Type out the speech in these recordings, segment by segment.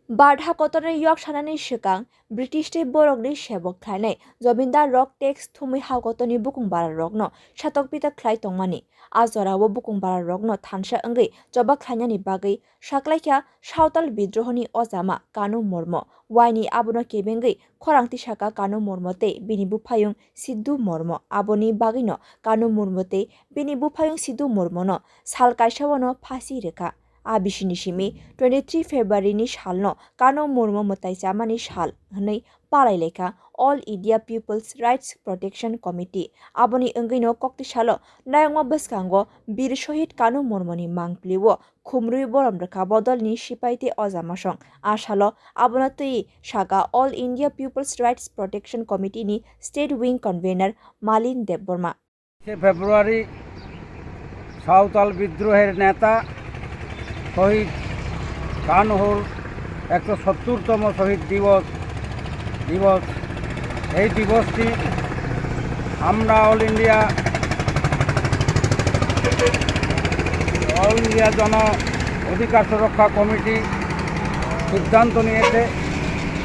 बारहा कतनै यक सानानि सिगां ब्रिटिशनि बरकनि सेबक थानाय जमिनदार रक टेक्स थुमै हा कतनि बुकुं बारा रकनो सातक पिता ख्लाय तंमानि आजरावो बुकुं बारा रकनो थानसा अंगै जबा ख्लायनानि बागै साख्लायखा सावताल बिद्रोहनि अजामा कानु मुर्मु वाइनि आबोनो केबेंगै खरांति साका कानु मुर्मुते बिनि बुफायुं सिद्धु मुर्मु आबोनि बागैनो कानु मुर्मुते बिनि बुफायुं सिद्धु मुर्मुनो साल कायसावनो फासि रेखा आबिसिनि सिमी 23 फेब्रुवारिनि सालनो कानु मुर्मु mwtai chamani साल हनै palaijakha all India people's rights protection committee आबोनि अंगैनो कक्ति सालो नायंगमा बसकांगो बीर शहीद कानु मुर्मुनि मांगप्लिवो खुमरुइ बरम रेखा बदलनि सिपाइते अजामासं आसालो आबोनो तै सागा all India people's rights protection committee नि state wing convener Malin Debbarma February सावताल বিদ্রোহের नेता শহীদ কানহুর 170তম শহীদ দিবস এই দিবসটি আমরা অল ইন্ডিয়া জন অধিকার সুরক্ষা কমিটি সিদ্ধান্ত নিয়েছে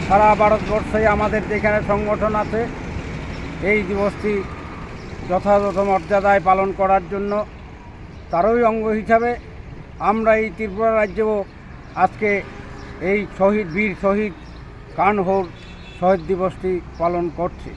সারা ভারতবর্ষে আমাদের যেখানে সংগঠন আছে এই দিবসটি যথাযথ মর্যাদায় পালন করার জন্য তারই অঙ্গ হিসাবে আমরা এই ত্রিপুরা রাজ্যেও আজকে এই বীর শহীদ কানহুর শহীদ দিবসটি পালন করছি।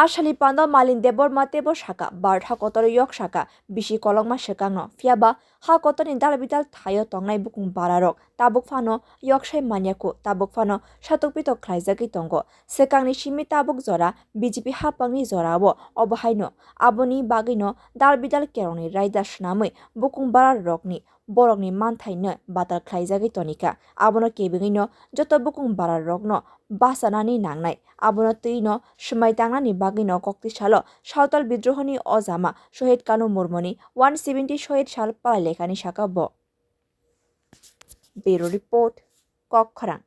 आसाली पान्दा मालिन देबर मातेबो साका बारहा कतर yok साका बिसि कलंमा सेकांनो फियाबा हा कतरनि दालबिदाल थायो तंनाय बुकुं बारारok tabuk fano yoksai maniaku tabuk fano satokpito khlaijagui tongo sekangni simi tabuk jora BJP hapangni jorao obahaino aboni bagino dalbidal kerongni raida snamui bukung barar rokni borokni manthaino batar khlaijagui tonika abono kebingino joto bukung barar rokno basanani nangnai abono tuino smai tangnani bagino koktisalo Saotal bidruhani ojama শহীদ কানু মুরমুনি 170 শহীদ সাল palaijakhani sakabo Bureau Report, Kokhrang.